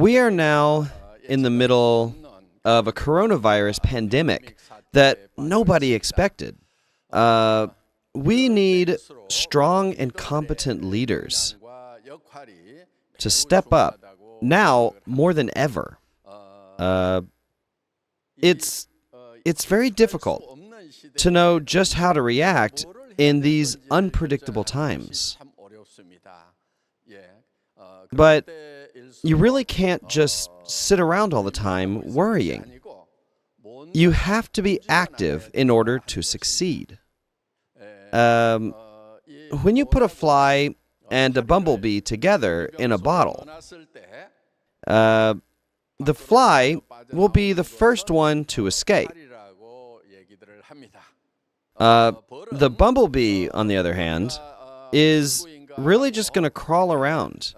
We are now in the middle of a coronavirus pandemic that nobody expected. We need strong and competent leaders to step up now more than ever. It's very difficult to know just how to react in these unpredictable times. But you really can't just sit around all the time worrying. You have to be active in order to succeed. When you put a fly and a bumblebee together in a bottle, the fly will be the first one to escape. The bumblebee, on the other hand, is really just going to crawl around,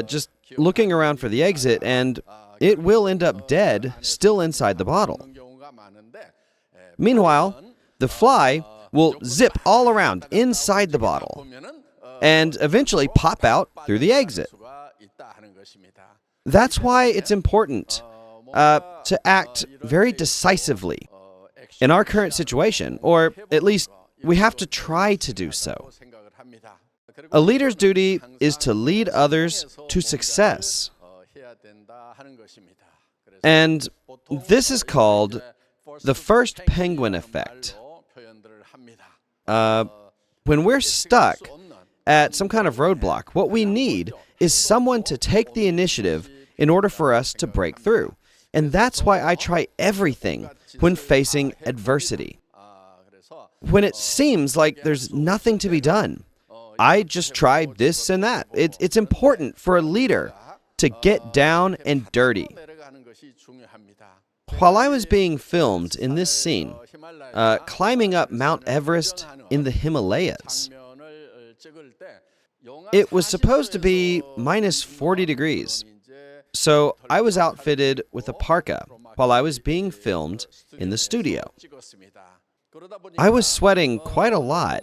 just looking around for the exit, and it will end up dead, still inside the bottle. Meanwhile, the fly will zip all around inside the bottle and eventually pop out through the exit. That's why it's important to act very decisively in our current situation, or at least we have to try to do so. A leader's duty is to lead others to success. And this is called the first penguin effect. When we're stuck at some kind of roadblock, what we need is someone to take the initiative in order for us to break through. And that's why I try everything when facing adversity. When it seems like there's nothing to be done, I just try this and that. It's important for a leader to get down and dirty. While I was being filmed in this scene, climbing up Mount Everest in the Himalayas, it was supposed to be minus 40 degrees. So I was outfitted with a parka while I was being filmed in the studio. I was sweating quite a lot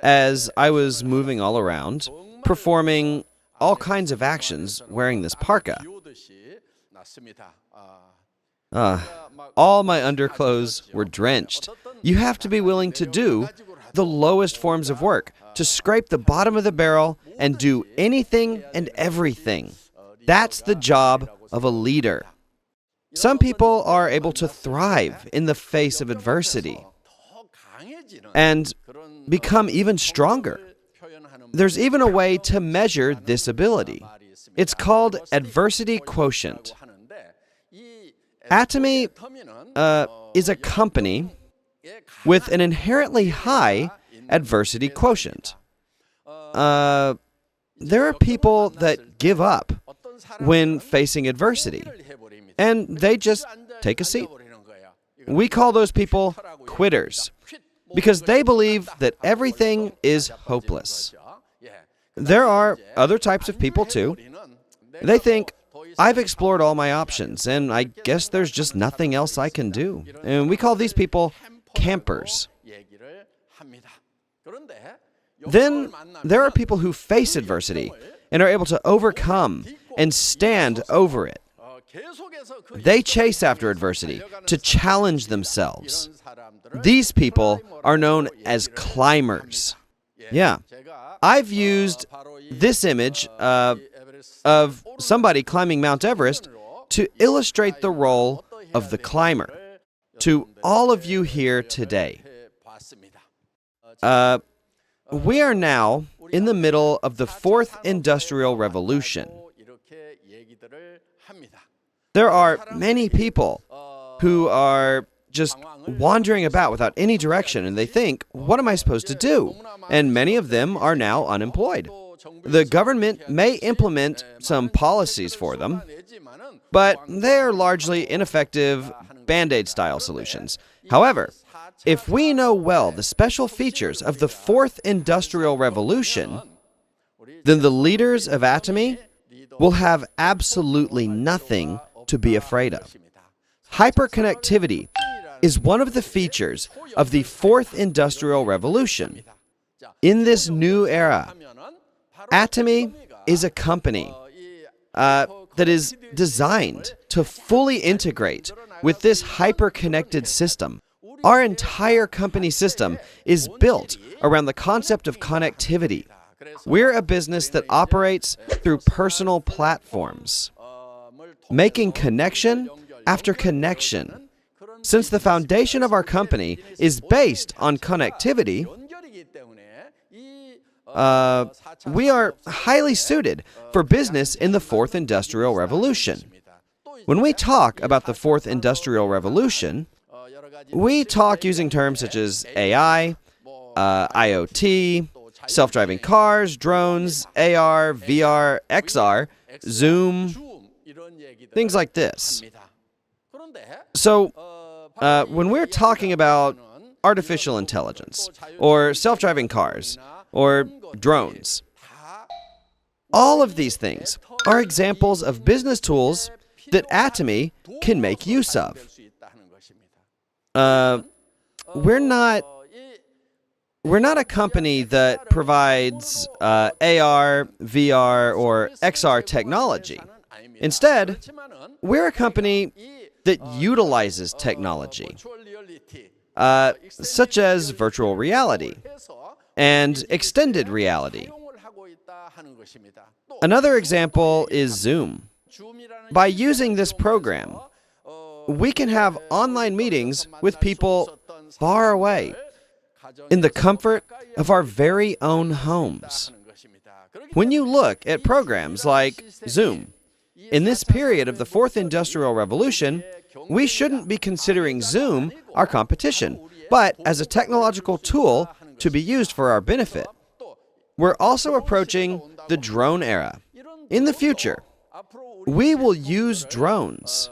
as I was moving all around, performing all kinds of actions wearing this parka. All my underclothes were drenched. You have to be willing to do the lowest forms of work, to scrape the bottom of the barrel and do anything and everything. That's the job of a leader. Some people are able to thrive in the face of adversity and become even stronger. There's even a way to measure this ability. It's called adversity quotient. Atomy is a company with an inherently high adversity quotient. There are people that give up when facing adversity, and they just take a seat. We call those people quitters because they believe that everything is hopeless. There are other types of people too. They think, I've explored all my options, and I guess there's just nothing else I can do. And we call these people campers. Then there are people who face adversity and are able to overcome and stand over it. They chase after adversity to challenge themselves. These people are known as climbers. Yeah, I've used this image of somebody climbing Mount Everest to illustrate the role of the climber to all of you here today. We are now in the middle of the fourth industrial revolution. There are many people who are just wandering about without any direction, and they think, what am I supposed to do? And many of them are now unemployed. The government may implement some policies for them, but they are largely ineffective Band-Aid style solutions. However, if we know well the special features of the fourth industrial revolution, then the leaders of Atomy will have absolutely nothing to be afraid of. Hyperconnectivity is one of the features of the fourth industrial revolution. In this new era, Atomy is a company that is designed to fully integrate with this hyper-connected system. Our entire company system is built around the concept of connectivity. We're a business that operates through personal platforms, making connection after connection. Since the foundation of our company is based on connectivity, we are highly suited for business in the fourth industrial revolution. When we talk about the fourth industrial revolution, we talk using terms such as AI, IoT, self-driving cars, drones, AR, VR, XR, Zoom, things like this. So, when we're talking about artificial intelligence, or self-driving cars, or drones, all of these things are examples of business tools that Atomy can make use of. We're not a company that provides AR, VR, or XR technology. Instead, we're a company that utilizes technology, such as virtual reality and extended reality. Another example is Zoom. By using this program, we can have online meetings with people far away in the comfort of our very own homes. When you look at programs like Zoom, in this period of the fourth industrial revolution, we shouldn't be considering Zoom our competition, but as a technological tool to be used for our benefit. We're also approaching the drone era. In the future, we will use drones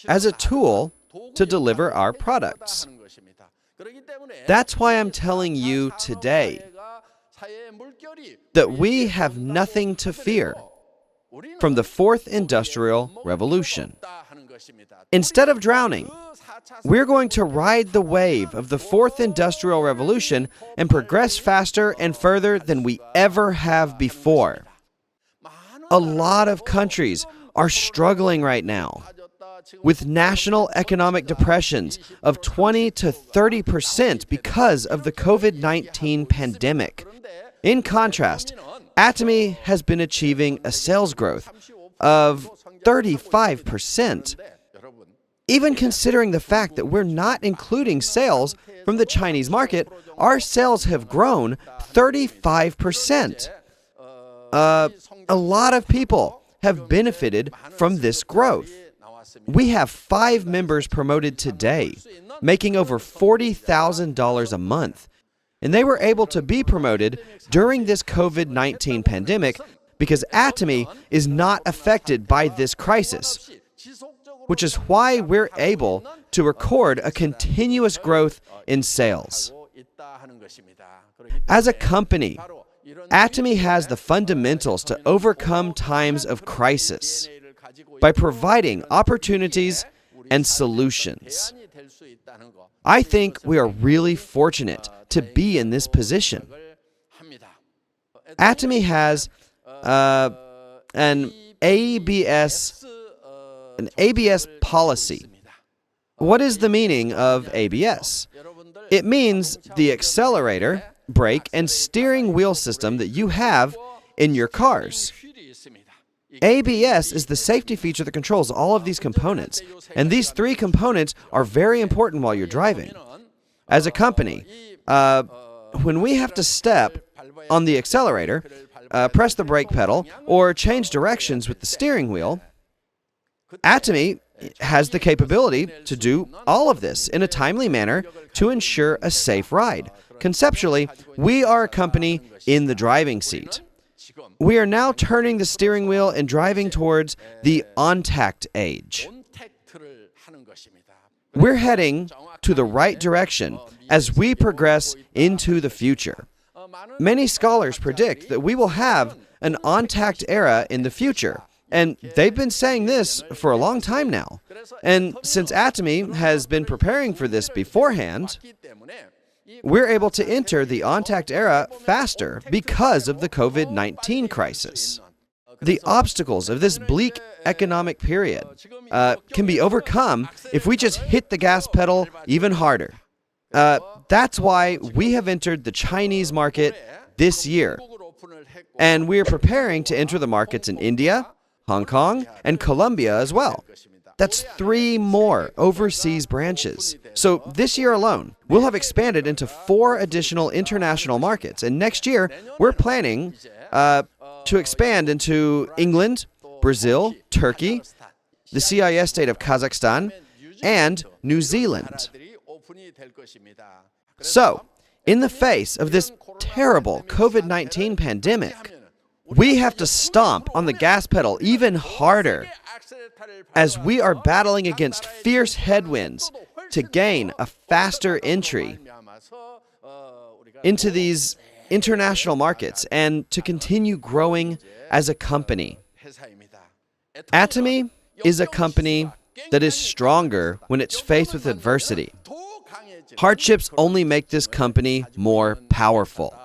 as a tool to deliver our products. That's why I'm telling you today that we have nothing to fear from the fourth industrial revolution. Instead of drowning, we're going to ride the wave of the fourth industrial revolution and progress faster and further than we ever have before. A lot of countries are struggling right now with national economic depressions of 20 to 30% because of the COVID-19 pandemic. In contrast, Atomy has been achieving a sales growth of 35%. Even considering the fact that we're not including sales from the Chinese market, our sales have grown 35%. A lot of people have benefited from this growth. We have 5 members promoted today, making over $40,000 a month. And they were able to be promoted during this COVID-19 pandemic because Atomy is not affected by this crisis, which is why we're able to record a continuous growth in sales. As a company, Atomy has the fundamentals to overcome times of crisis by providing opportunities and solutions. I think we are really fortunate to be in this position. Atomy has an ABS policy. What is the meaning of ABS? It means the accelerator, brake, and steering wheel system that you have in your cars. ABS is the safety feature that controls all of these components, and these 3 components are very important while you're driving. As a company, when we have to step on the accelerator, press the brake pedal, or change directions with the steering wheel, Atomy has the capability to do all of this in a timely manner to ensure a safe ride. Conceptually, we are a company in the driving seat. We are now turning the steering wheel and driving towards the on-tact age. We're heading to the right direction as we progress into the future. Many scholars predict that we will have an on-tact era in the future, and they've been saying this for a long time now. And since Atomy has been preparing for this beforehand, we're able to enter the on-tact era faster because of the COVID-19 crisis. the obstacles of this bleak economic period can be overcome if we just hit the gas pedal even harder. That's why we have entered the Chinese market this year. And we are preparing to enter the markets in India, Hong Kong, and Colombia as well. That's 3 more overseas branches. So this year alone, we'll have expanded into 4 additional international markets. And next year, we're planning to expand into England, Brazil, Turkey, the CIS state of Kazakhstan, and New Zealand. So, in the face of this terrible COVID-19 pandemic, we have to stomp on the gas pedal even harder as we are battling against fierce headwinds to gain a faster entry into these international markets and to continue growing as a company. Atomy is a company that is stronger when it's faced with adversity. Hardships only make this company more powerful.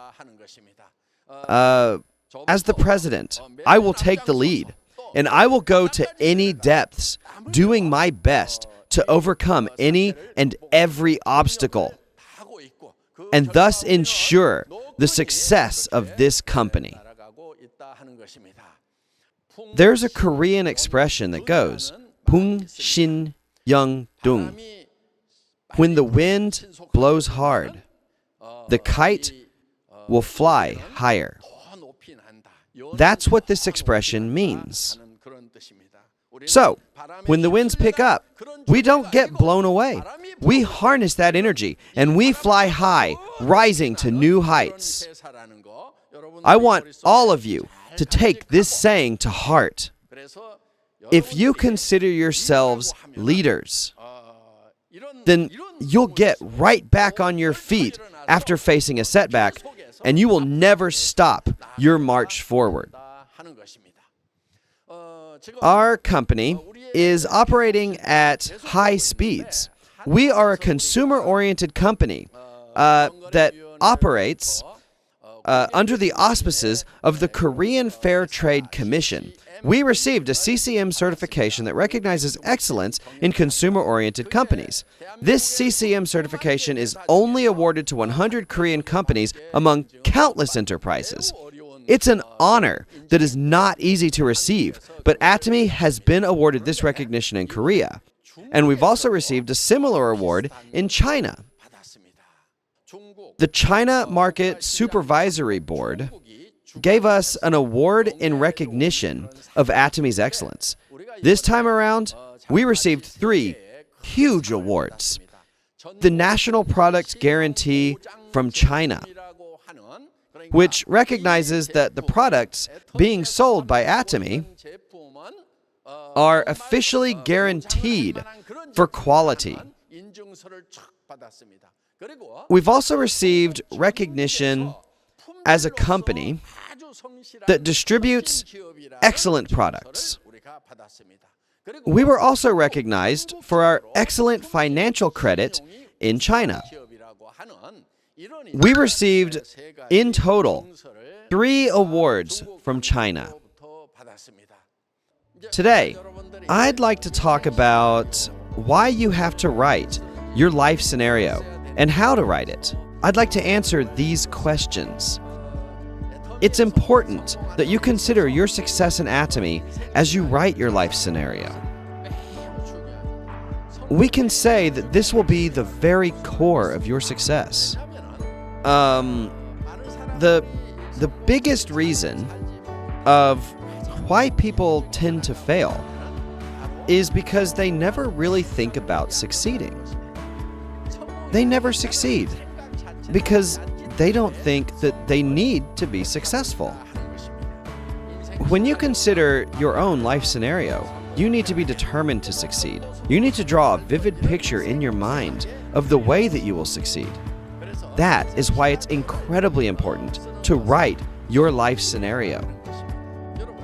As the president, I will take the lead, and I will go to any depths, doing my best to overcome any and every obstacle, and thus ensure the success of this company. There's a Korean expression that goes, Pung Shin Young Dung. When the wind blows hard, the kite will fly higher. That's what this expression means. So, when the winds pick up, we don't get blown away. We harness that energy and we fly high, rising to new heights. I want all of you to take this saying to heart. If you consider yourselves leaders, then you'll get right back on your feet after facing a setback, and you will never stop your march forward. Our company is operating at high speeds. We are a consumer-oriented company that operates under the auspices of the Korean Fair Trade Commission. We received a CCM certification that recognizes excellence in consumer-oriented companies. This CCM certification is only awarded to 100 Korean companies among countless enterprises. It's an honor that is not easy to receive, but Atomy has been awarded this recognition in Korea, and we've also received a similar award in China. The China Market Supervisory Board gave us an award in recognition of Atomy's excellence. This time around, we received 3 huge awards. The National Product Guarantee from China, which recognizes that the products being sold by Atomy are officially guaranteed for quality. We've also received recognition as a company that distributes excellent products. We were also recognized for our excellent financial credit in China. We received, in total, 3 awards from China. Today, I'd like to talk about why you have to write your life scenario and how to write it. I'd like to answer these questions. It's important that you consider your success in Atomy as you write your life scenario. We can say that this will be the very core of your success. The biggest reason of why people tend to fail is because they never really think about succeeding. They never succeed because they don't think that they need to be successful. When you consider your own life scenario, you need to be determined to succeed. You need to draw a vivid picture in your mind of the way that you will succeed. That is why it's incredibly important to write your life scenario.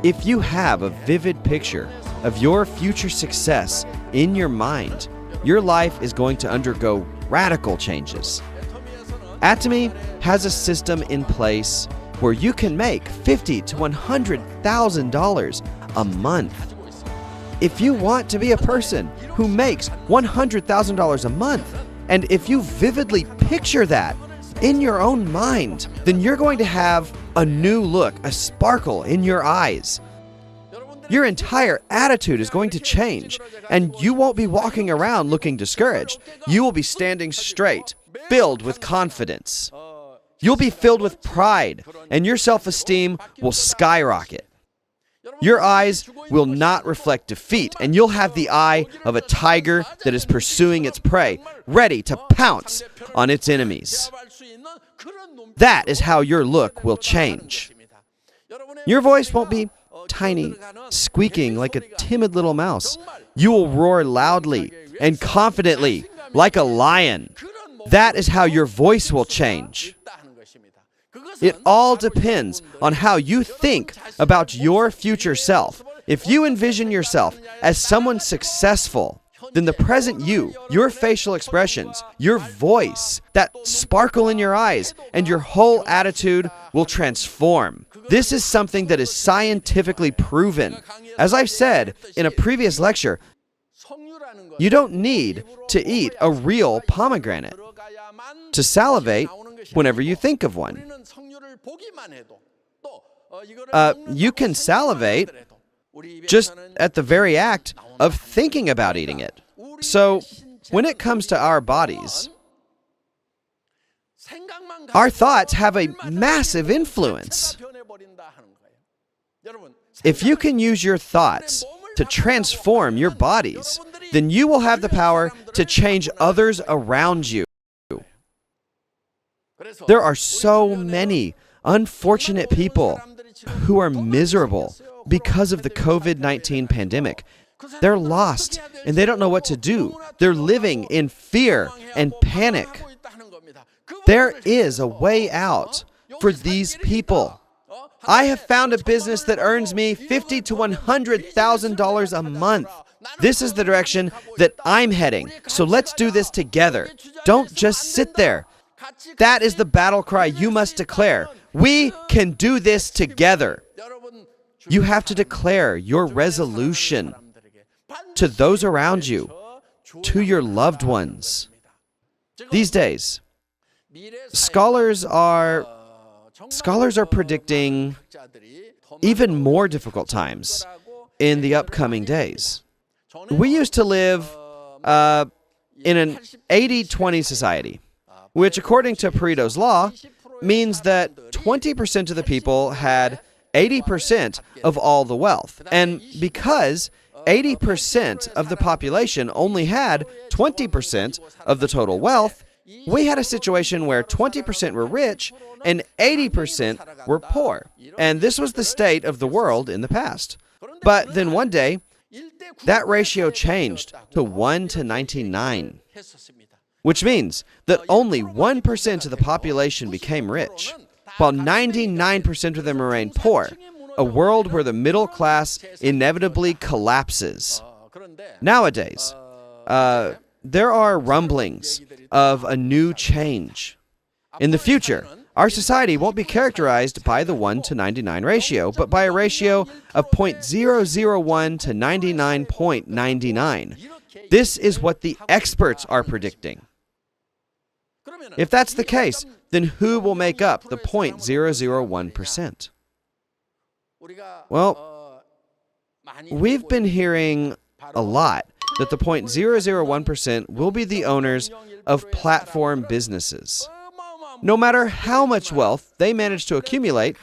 If you have a vivid picture of your future success in your mind, your life is going to undergo radical changes. Atomy has a system in place where you can make $50,000 to $100,000 a month. If you want to be a person who makes $100,000 a month, and if you vividly picture that in your own mind, then you're going to have a new look, a sparkle in your eyes. Your entire attitude is going to change, and you won't be walking around looking discouraged. You will be standing straight, filled with confidence. You'll be filled with pride, and your self-esteem will skyrocket. Your eyes will not reflect defeat, and you'll have the eye of a tiger that is pursuing its prey, ready to pounce on its enemies. That is how your look will change. Your voice won't be tiny, squeaking like a timid little mouse. You will roar loudly and confidently like a lion. That is how your voice will change. It all depends on how you think about your future self. If you envision yourself as someone successful, then the present you, your facial expressions, your voice, that sparkle in your eyes, and your whole attitude will transform. This is something that is scientifically proven. As I've said in a previous lecture, you don't need to eat a real pomegranate to salivate whenever you think of one. You can salivate just at the very act of thinking about eating it. So, when it comes to our bodies, our thoughts have a massive influence. If you can use your thoughts to transform your bodies, then you will have the power to change others around you. There are so many unfortunate people who are miserable because of the COVID-19 pandemic. They're lost and they don't know what to do. They're living in fear and panic. There is a way out for these people. I have found a business that earns me $50,000 to $100,000 a month. This is the direction that I'm heading. So let's do this together. Don't just sit there. That is the battle cry you must declare. We can do this together. You have to declare your resolution to those around you, to your loved ones. These days, scholars are predicting even more difficult times in the upcoming days. We used to live in an 80-20 society, which according to Pareto's law means that 20% of the people had 80% of all the wealth. And because 80% of the population only had 20% of the total wealth, we had a situation where 20% were rich and 80% were poor. And this was the state of the world in the past. But then one day, that ratio changed to 1 to 99, which means that only 1% of the population became rich, while 99% of them remained poor, a world where the middle class inevitably collapses. Nowadays, there are rumblings of a new change. In the future, our society won't be characterized by the 1 to 99 ratio, but by a ratio of 0.001 to 99.99. This is what the experts are predicting. If that's the case, then who will make up the 0.001%? Well, we've been hearing a lot that the 0.001% will be the owners of platform businesses. No matter how much wealth they manage to accumulate,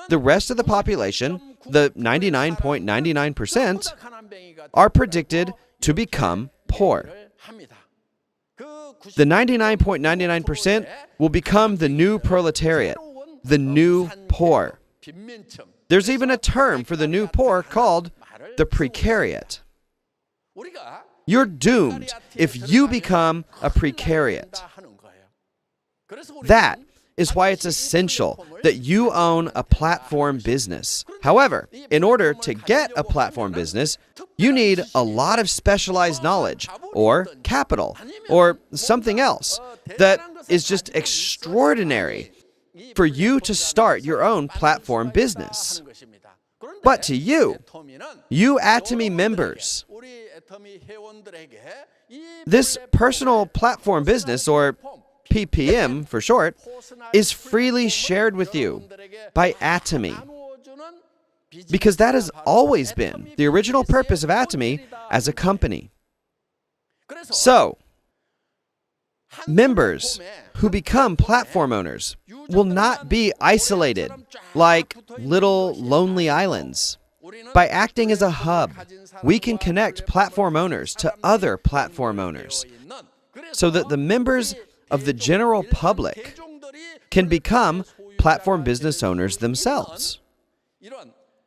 the rest of the population, the 99.99%, are predicted to become poor. The 99.99% will become the new proletariat, the new poor. There's even a term for the new poor called the precariat. You're doomed if you become a precariat. That is why it's essential that you own a platform business. However, in order to get a platform business, you need a lot of specialized knowledge or capital or something else that is just extraordinary for you to start your own platform business. But to you Atomy members, this personal platform business, or PPM for short, is freely shared with you by Atomy, because that has always been the original purpose of Atomy as a company. So, members who become platform owners will not be isolated like little lonely islands. By acting as a hub, we can connect platform owners to other platform owners so that the members of the general public can become platform business owners themselves.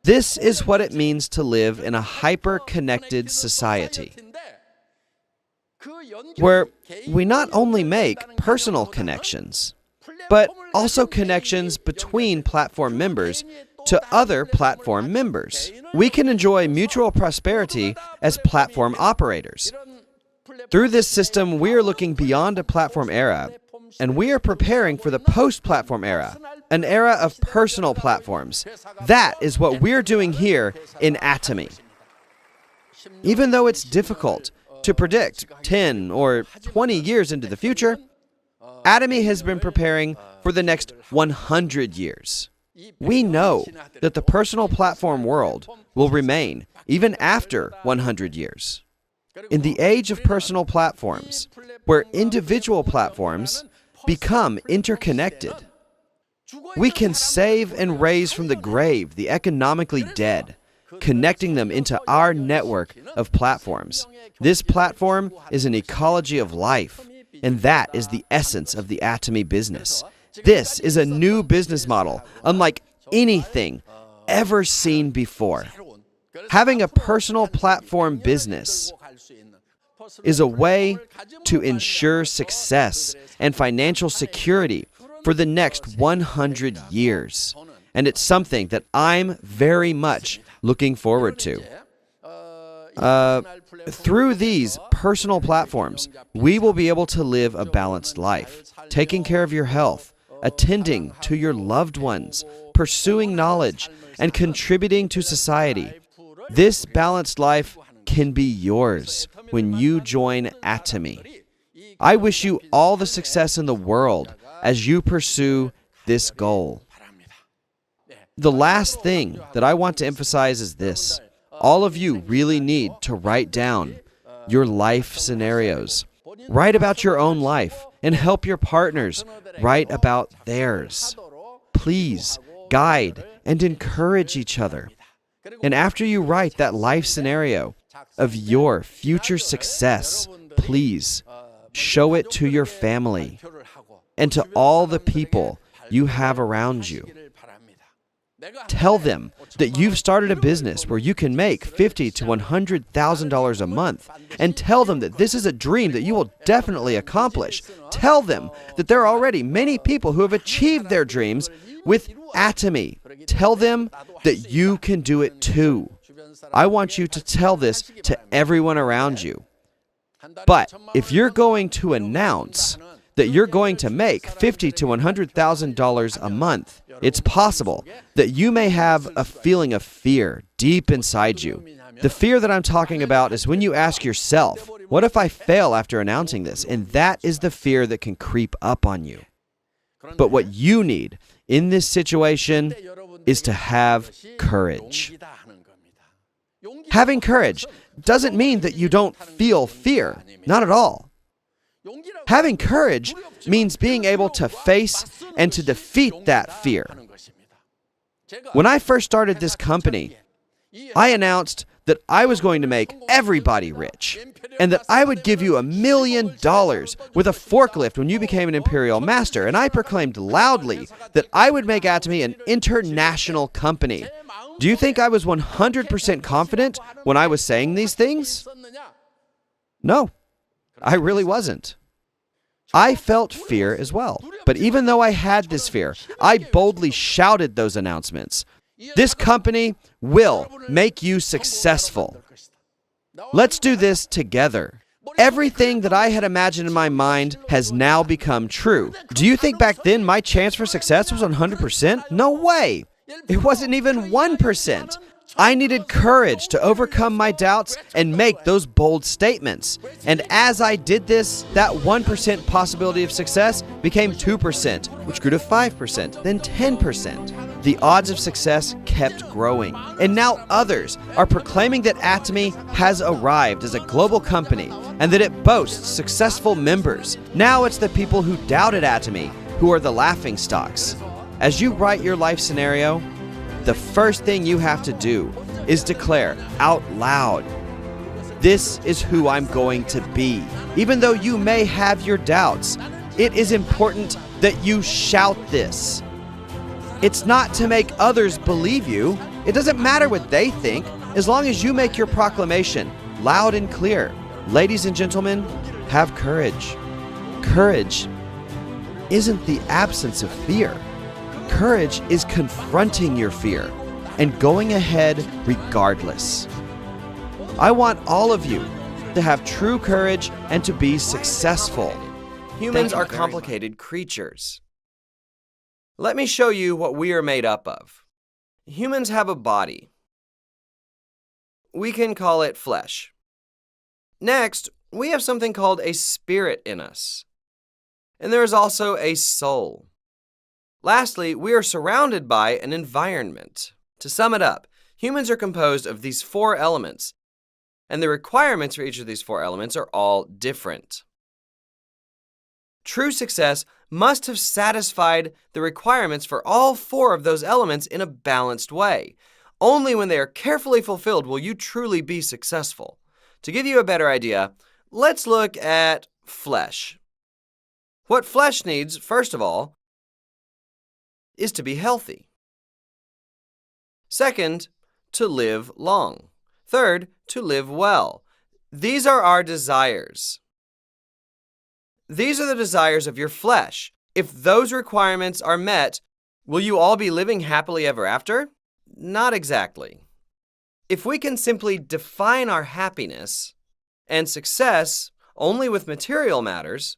This is what it means to live in a hyper-connected society, where we not only make personal connections, but also connections between platform members to other platform members. We can enjoy mutual prosperity as platform operators. Through this system, we are looking beyond a platform era, and we are preparing for the post-platform era, an era of personal platforms. That is what we're doing here in Atomy. Even though it's difficult to predict 10 or 20 years into the future, Atomy has been preparing for the next 100 years. We know that the personal platform world will remain even after 100 years. In the age of personal platforms, where individual platforms become interconnected, we can save and raise from the grave the economically dead, connecting them into our network of platforms. This platform is an ecology of life, and that is the essence of the Atomy business. This is a new business model, unlike anything ever seen before. Having a personal platform business is a way to ensure success and financial security for the next 100 years. And it's something that I'm very much looking forward to. Through these personal platforms, we will be able to live a balanced life, taking care of your health, attending to your loved ones, pursuing knowledge, and contributing to society. This balanced life can be yours when you join Atomy. I wish you all the success in the world as you pursue this goal. The last thing that I want to emphasize is this. All of you really need to write down your life scenarios. Write about your own life and help your partners write about theirs. Please guide and encourage each other. And after you write that life scenario of your future success, please show it to your family and to all the people you have around you. Tell them that you've started a business where you can make $50,000 to $100,000 a month, and tell them that this is a dream that you will definitely accomplish. Tell them that there are already many people who have achieved their dreams with Atomy. Tell them that you can do it too. I want you to tell this to everyone around you. But if you're going to announce that you're going to make $50,000 to $100,000 a month, it's possible that you may have a feeling of fear deep inside you. The fear that I'm talking about is when you ask yourself, what if I fail after announcing this? And that is the fear that can creep up on you. But what you need in this situation is to have courage. Having courage doesn't mean that you don't feel fear. Not at all. Having courage means being able to face and to defeat that fear. When I first started this company, I announced that I was going to make everybody rich, and that I would give you $1 million with a forklift when you became an Imperial Master, and I proclaimed loudly that I would make Atomy an international company. Do you think I was 100% confident when I was saying these things? No, I really wasn't. I felt fear as well. But even though I had this fear, I boldly shouted those announcements. This company will make you successful. Let's do this together. Everything that I had imagined in my mind has now become true. Do you think back then my chance for success was 100%? No way! It wasn't even 1%. I needed courage to overcome my doubts and make those bold statements. And as I did this, that 1% possibility of success became 2%, which grew to 5%, then 10%. The odds of success kept growing. And now others are proclaiming that Atomy has arrived as a global company and that it boasts successful members. Now it's the people who doubted Atomy who are the laughingstocks. As you write your life scenario, the first thing you have to do is declare out loud, "This is who I'm going to be." Even though you may have your doubts, it is important that you shout this. It's not to make others believe you. It doesn't matter what they think, as long as you make your proclamation loud and clear. Ladies and gentlemen, have courage. Courage isn't the absence of fear. Courage is confronting your fear and going ahead regardless. I want all of you to have true courage and to be successful. Humans are complicated creatures. Let me show you what we are made up of. Humans have a body. We can call it flesh. Next, we have something called a spirit in us. And there is also a soul. Lastly, we are surrounded by an environment. To sum it up, humans are composed of these 4 elements, and the requirements for each of these 4 elements are all different. True success must have satisfied the requirements for all 4 of those elements in a balanced way. Only when they are carefully fulfilled will you truly be successful. To give you a better idea, let's look at flesh. What flesh needs, first of all, is to be healthy. Second, to live long. Third, to live well. These are our desires. These are the desires of your flesh. If those requirements are met, will you all be living happily ever after? Not exactly. If we can simply define our happiness and success only with material matters,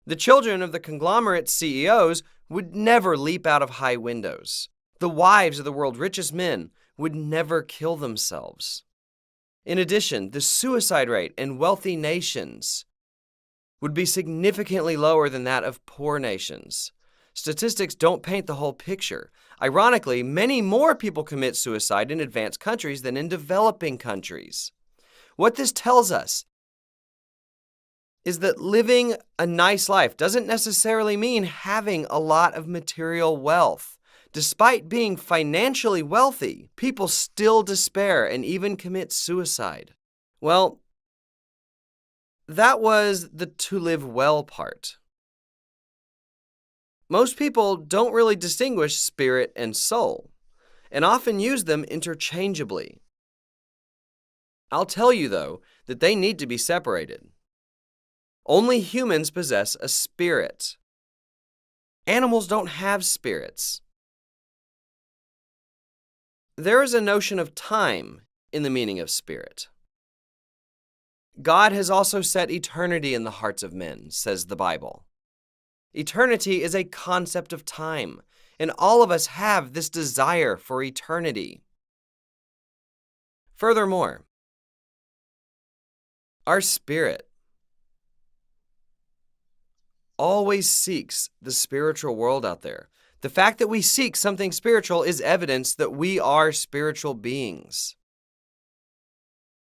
the children of the conglomerate CEOs would never leap out of high windows. The wives of the world's richest men would never kill themselves. In addition, the suicide rate in wealthy nations would be significantly lower than that of poor nations. Statistics don't paint the whole picture. Ironically, many more people commit suicide in advanced countries than in developing countries. What this tells us is that living a nice life doesn't necessarily mean having a lot of material wealth. Despite being financially wealthy, people still despair and even commit suicide. Well, that was the to live well part. Most people don't really distinguish spirit and soul, and often use them interchangeably. I'll tell you, though, that they need to be separated. Only humans possess a spirit. Animals don't have spirits. There is a notion of time in the meaning of spirit. God has also set eternity in the hearts of men, says the Bible. Eternity is a concept of time, and all of us have this desire for eternity. Furthermore, our spirit always seeks the spiritual world out there. The fact that we seek something spiritual is evidence that we are spiritual beings.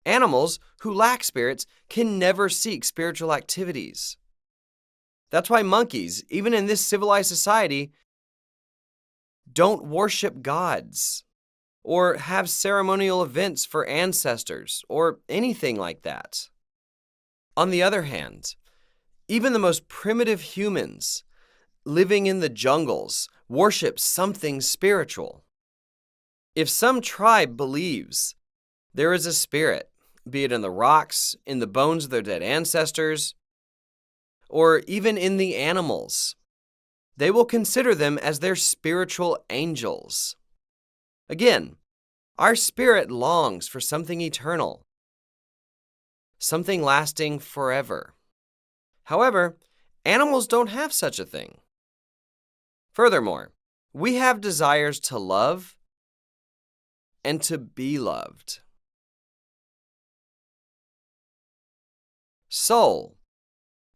Animals who lack spirits can never seek spiritual activities. That's why monkeys, even in this civilized society, don't worship gods or have ceremonial events for ancestors or anything like that. On the other hand, even the most primitive humans living in the jungles worship something spiritual. If some tribe believes there is a spirit, be it in the rocks, in the bones of their dead ancestors, or even in the animals, they will consider them as their spiritual angels. Again, our spirit longs for something eternal, something lasting forever. However, animals don't have such a thing. Furthermore, we have desires to love and to be loved. Soul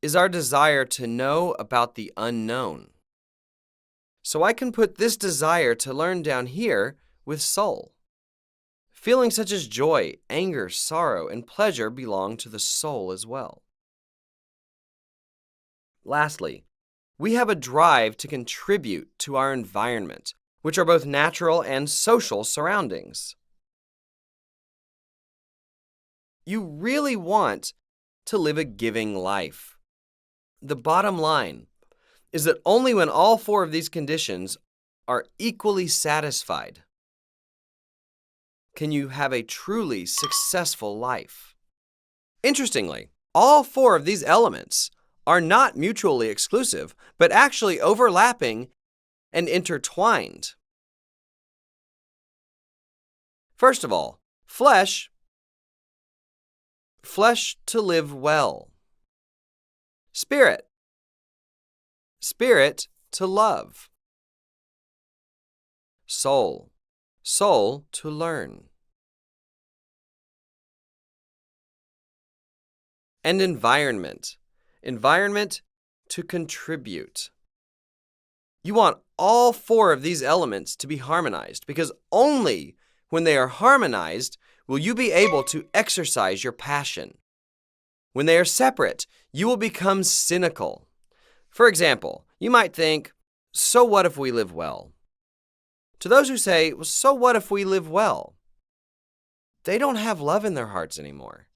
is our desire to know about the unknown. So I can put this desire to learn down here with soul. Feelings such as joy, anger, sorrow, and pleasure belong to the soul as well. Lastly, we have a drive to contribute to our environment, which are both natural and social surroundings. You really want to live a giving life. The bottom line is that only when all four of these conditions are equally satisfied can you have a truly successful life. Interestingly, all four of these elements are not mutually exclusive, but actually overlapping and intertwined. First of all, flesh to live well. Spirit to love. Soul to learn. And environment to contribute. You want all four of these elements to be harmonized, because only when they are harmonized will you be able to exercise your passion. When they are separate, you will become cynical. For example, you might think, so what if we live well? To those who say, well, so what if we live well? They don't have love in their hearts anymore.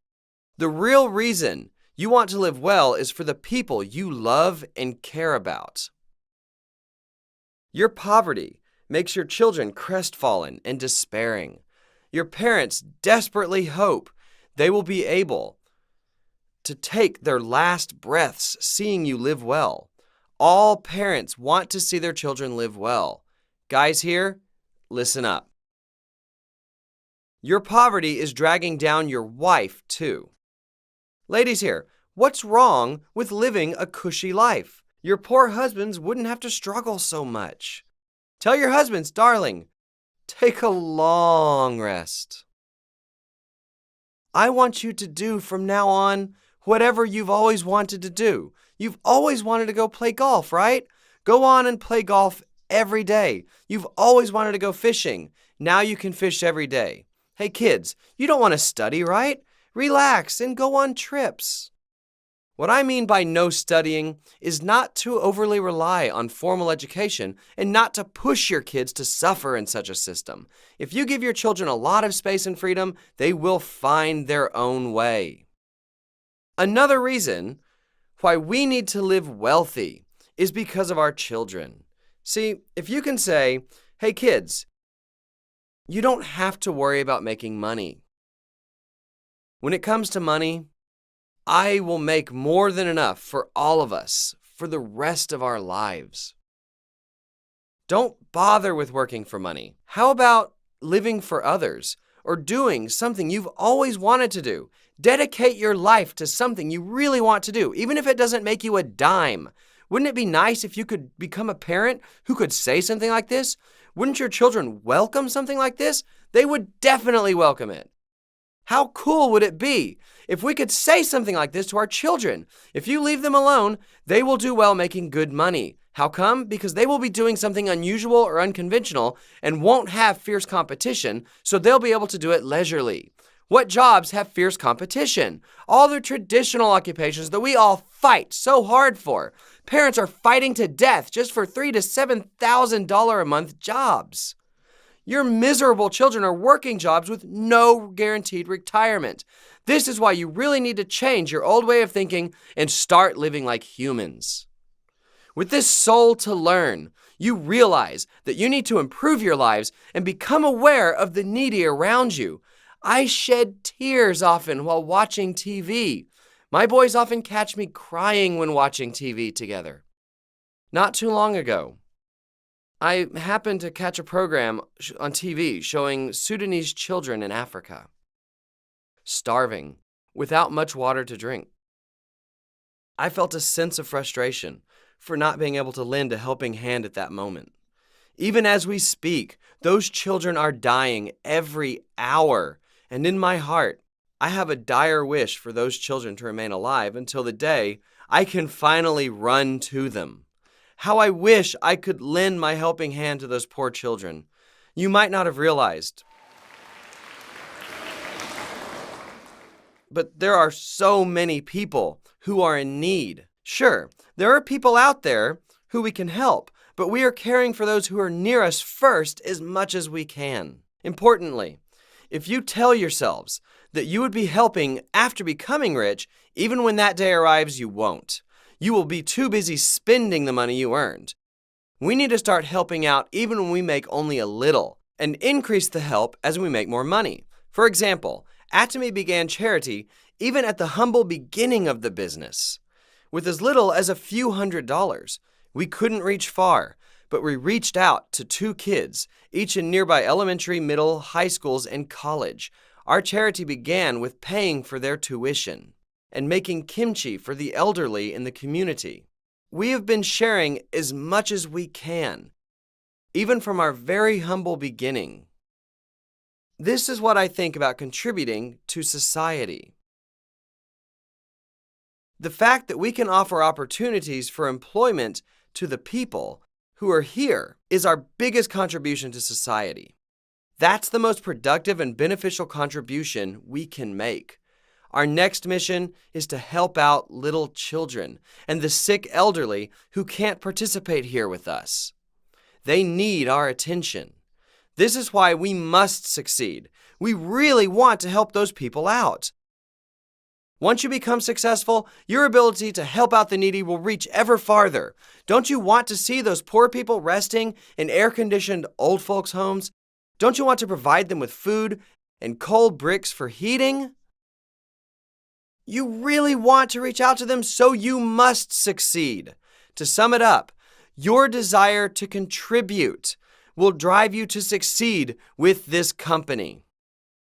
The real reason you want to live well is for the people you love and care about. Your poverty makes your children crestfallen and despairing. Your parents desperately hope they will be able to take their last breaths seeing you live well. All parents want to see their children live well. Guys here, listen up. Your poverty is dragging down your wife, too. Ladies here, what's wrong with living a cushy life? Your poor husbands wouldn't have to struggle so much. Tell your husbands, darling, take a long rest. I want you to do from now on whatever you've always wanted to do. You've always wanted to go play golf, right? Go on and play golf every day. You've always wanted to go fishing. Now you can fish every day. Hey kids, you don't want to study, right? Relax and go on trips. What I mean by no studying is not to overly rely on formal education and not to push your kids to suffer in such a system. If you give your children a lot of space and freedom, they will find their own way. Another reason why we need to live wealthy is because of our children. See, if you can say, hey kids, you don't have to worry about making money. When it comes to money, I will make more than enough for all of us for the rest of our lives. Don't bother with working for money. How about living for others or doing something you've always wanted to do? Dedicate your life to something you really want to do, even if it doesn't make you a dime. Wouldn't it be nice if you could become a parent who could say something like this? Wouldn't your children welcome something like this? They would definitely welcome it. How cool would it be if we could say something like this to our children? If you leave them alone, they will do well making good money. How come? Because they will be doing something unusual or unconventional and won't have fierce competition, so they'll be able to do it leisurely. What jobs have fierce competition? All the traditional occupations that we all fight so hard for. Parents are fighting to death just for $3,000 to $7,000 a month jobs. Your miserable children are working jobs with no guaranteed retirement. This is why you really need to change your old way of thinking and start living like humans. With this soul to learn, you realize that you need to improve your lives and become aware of the needy around you. I shed tears often while watching TV. My boys often catch me crying when watching TV together. Not too long ago, I happened to catch a program on TV showing Sudanese children in Africa, starving, without much water to drink. I felt a sense of frustration for not being able to lend a helping hand at that moment. Even as we speak, those children are dying every hour, and in my heart, I have a dire wish for those children to remain alive until the day I can finally run to them. How I wish I could lend my helping hand to those poor children. You might not have realized, but there are so many people who are in need. Sure, there are people out there who we can help, but we are caring for those who are near us first as much as we can. Importantly, if you tell yourselves that you would be helping after becoming rich, even when that day arrives, you won't. You will be too busy spending the money you earned. We need to start helping out even when we make only a little, and increase the help as we make more money. For example, Atomy began charity even at the humble beginning of the business. With as little as a few $100s, we couldn't reach far, but we reached out to 2 kids, each in nearby elementary, middle, high schools, and college. Our charity began with paying for their tuition and making kimchi for the elderly in the community. We have been sharing as much as we can, even from our very humble beginning. This is what I think about contributing to society. The fact that we can offer opportunities for employment to the people who are here is our biggest contribution to society. That's the most productive and beneficial contribution we can make. Our next mission is to help out little children and the sick elderly who can't participate here with us. They need our attention. This is why we must succeed. We really want to help those people out. Once you become successful, your ability to help out the needy will reach ever farther. Don't you want to see those poor people resting in air-conditioned old folks' homes? Don't you want to provide them with food and cold bricks for heating? You really want to reach out to them, so you must succeed. To sum it up, your desire to contribute will drive you to succeed with this company.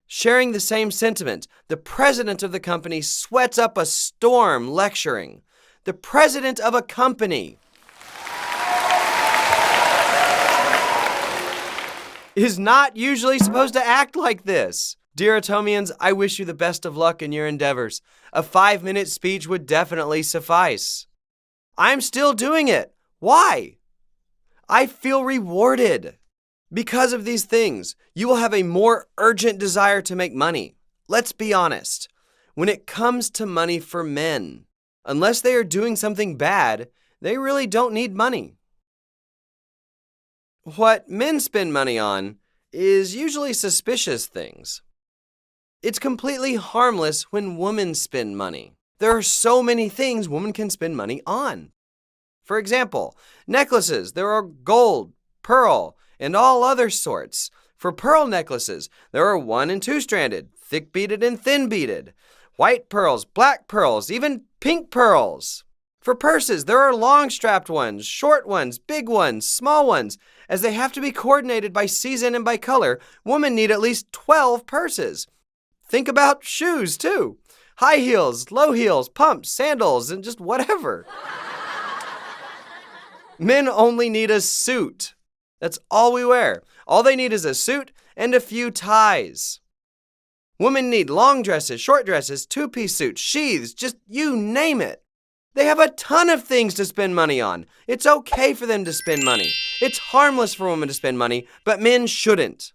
Sharing the same sentiment, the president of the company sweats up a storm lecturing. The president of a company is not usually supposed to act like this. Dear Atomians, I wish you the best of luck in your endeavors. A 5-minute speech would definitely suffice. I'm still doing it. Why? I feel rewarded. Because of these things, you will have a more urgent desire to make money. Let's be honest. When it comes to money for men, unless they are doing something bad, they really don't need money. What men spend money on is usually suspicious things. It's completely harmless when women spend money. There are so many things women can spend money on. For example, necklaces. There are gold, pearl, and all other sorts. For pearl necklaces, there are 1- and 2-stranded, thick-beaded and thin-beaded, white pearls, black pearls, even pink pearls. For purses, there are long-strapped ones, short ones, big ones, small ones. As they have to be coordinated by season and by color, women need at least 12 purses. Think about shoes, too. High heels, low heels, pumps, sandals, and just whatever. Men only need a suit. That's all we wear. All they need is a suit and a few ties. Women need long dresses, short dresses, 2-piece suits, sheaths, just you name it. They have a ton of things to spend money on. It's okay for them to spend money. It's harmless for women to spend money, but men shouldn't.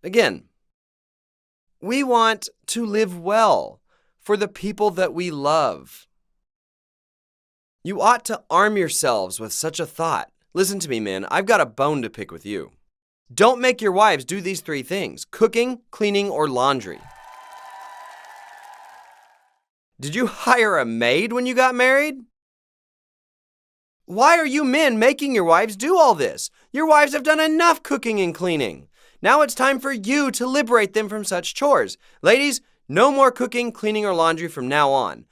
Again, we want to live well for the people that we love. You ought to arm yourselves with such a thought. Listen to me, men. I've got a bone to pick with you. Don't make your wives do these 3 things: cooking, cleaning, or laundry. Did you hire a maid when you got married? Why are you men making your wives do all this? Your wives have done enough cooking and cleaning. Now it's time for you to liberate them from such chores. Ladies, no more cooking, cleaning, or laundry from now on.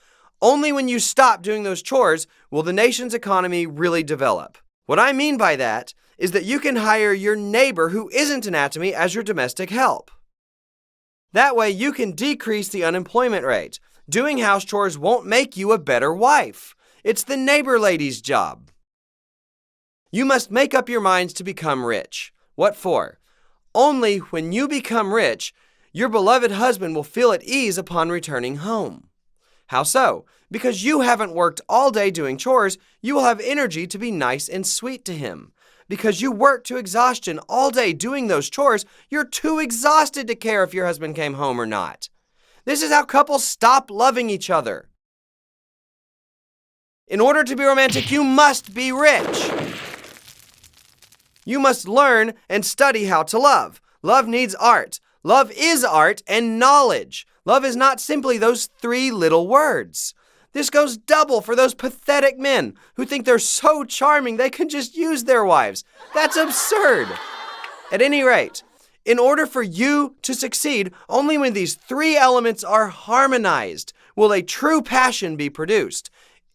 Only when you stop doing those chores will the nation's economy really develop. What I mean by that is that you can hire your neighbor who isn't an Atomy as your domestic help. That way you can decrease the unemployment rate. Doing house chores won't make you a better wife. It's the neighbor lady's job. You must make up your minds to become rich. What for? Only when you become rich, your beloved husband will feel at ease upon returning home. How so? Because you haven't worked all day doing chores, you will have energy to be nice and sweet to him. Because you worked to exhaustion all day doing those chores, you're too exhausted to care if your husband came home or not. This is how couples stop loving each other. In order to be romantic, you must be rich. You must learn and study how to love. Love needs art. Love is art and knowledge. Love is not simply those 3 little words. This goes double for those pathetic men who think they're so charming they can just use their wives. That's absurd. At any rate, in order for you to succeed, only when these 3 elements are harmonized will a true passion be produced.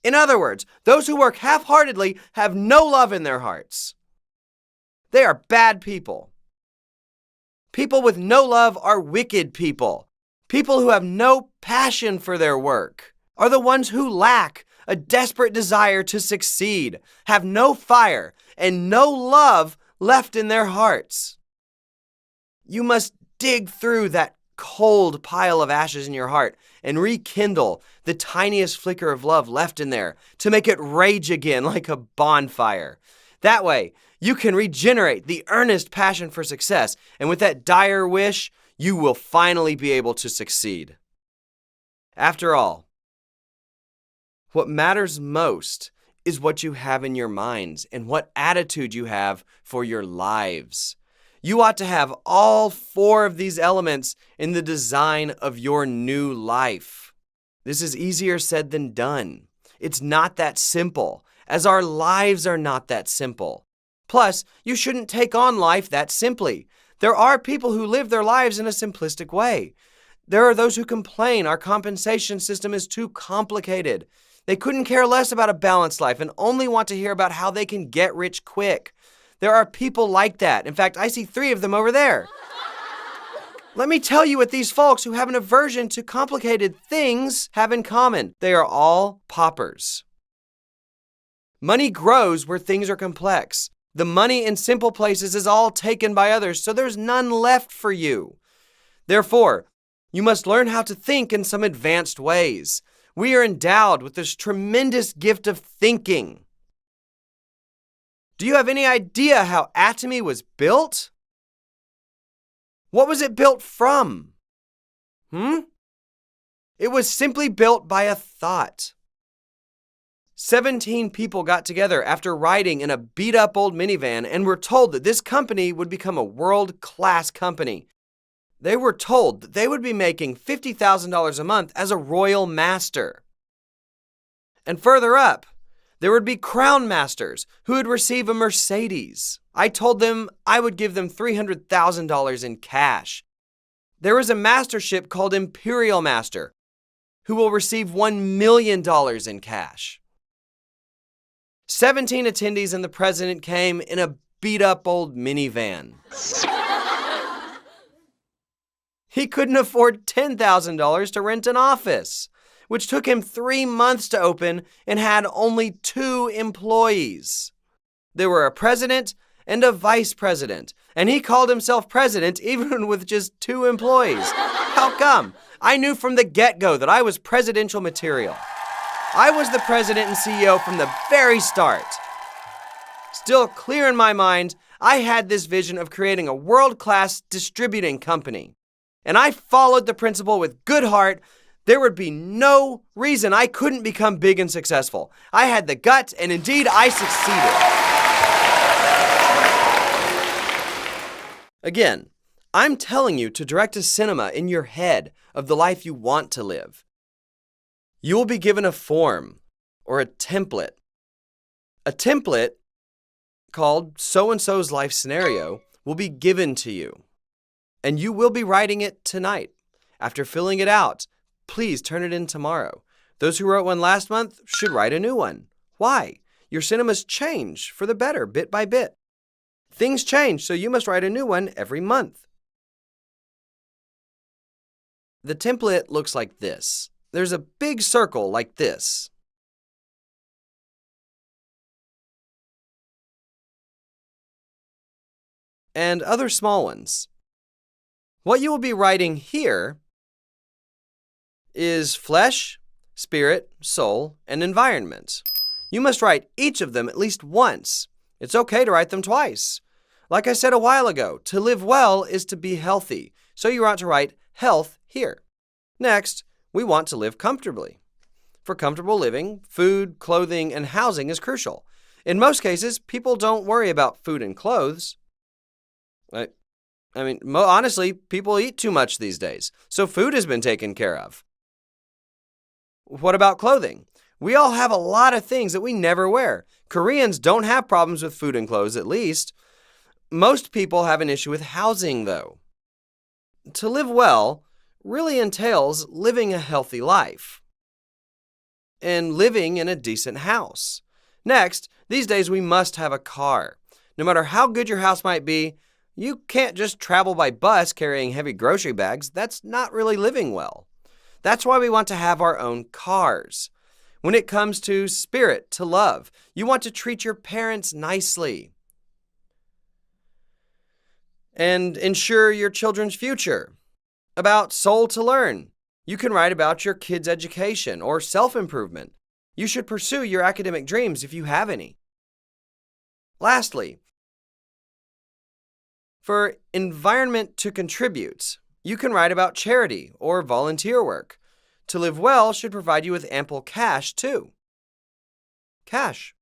In other words, those who work half-heartedly have no love in their hearts. They are bad people. People with no love are wicked people. People who have no passion for their work are the ones who lack a desperate desire to succeed, have no fire, and no love left in their hearts. You must dig through that cold pile of ashes in your heart and rekindle the tiniest flicker of love left in there to make it rage again like a bonfire. That way, you can regenerate the earnest passion for success, and with that dire wish, you will finally be able to succeed. After all, what matters most is what you have in your minds and what attitude you have for your lives. You ought to have all 4 of these elements in the design of your new life. This is easier said than done. It's not that simple, as our lives are not that simple. Plus, you shouldn't take on life that simply. There are people who live their lives in a simplistic way. There are those who complain our compensation system is too complicated. They couldn't care less about a balanced life and only want to hear about how they can get rich quick. There are people like that. In fact, I see 3 of them over there. Let me tell you what these folks who have an aversion to complicated things have in common. They are all paupers. Money grows where things are complex. The money in simple places is all taken by others, so there's none left for you. Therefore, you must learn how to think in some advanced ways. We are endowed with this tremendous gift of thinking. Do you have any idea how Atomy was built? What was it built from? It was simply built by a thought. 17 people got together after riding in a beat-up old minivan and were told that this company would become a world-class company. They were told that they would be making $50,000 a month as a royal master. And further up, there would be crown masters who would receive a Mercedes. I told them I would give them $300,000 in cash. There is a mastership called Imperial Master who will receive $1 million in cash. 17 attendees and the president came in a beat-up old minivan. He couldn't afford $10,000 to rent an office, which took him 3 months to open and had only 2 employees. There were a president and a vice president, and he called himself president even with just 2 employees. How come? I knew from the get-go that I was presidential material. I was the president and CEO from the very start. Still clear in my mind, I had this vision of creating a world-class distributing company. And I followed the principle with good heart. There would be no reason I couldn't become big and successful. I had the guts, and indeed, I succeeded. Again, I'm telling you to direct a cinema in your head of the life you want to live. You will be given a form or a template. A template called so-and-so's life scenario will be given to you. And you will be writing it tonight. After filling it out, please turn it in tomorrow. Those who wrote one last month should write a new one. Why? Your cinemas change for the better bit by bit. Things change, so you must write a new one every month. The template looks like this. There's a big circle like this. And other small ones. What you will be writing here is flesh, spirit, soul, and environment. You must write each of them at least once. It's okay to write them twice. Like I said a while ago, to live well is to be healthy, so you want to write health here. Next, we want to live comfortably. For comfortable living, food, clothing, and housing is crucial. In most cases, people don't worry about food and clothes. Honestly, people eat too much these days, so food has been taken care of. What about clothing? We all have a lot of things that we never wear. Koreans don't have problems with food and clothes, at least. Most people have an issue with housing, though. To live well really entails living a healthy life and living in a decent house. Next, these days we must have a car. No matter how good your house might be, you can't just travel by bus carrying heavy grocery bags. That's not really living well. That's why we want to have our own cars. When it comes to spirit, to love, you want to treat your parents nicely and ensure your children's future. About soul to learn, you can write about your kids' education or self-improvement. You should pursue your academic dreams if you have any. Lastly, for environment to contribute, you can write about charity or volunteer work. To live well should provide you with ample cash, too. Cash.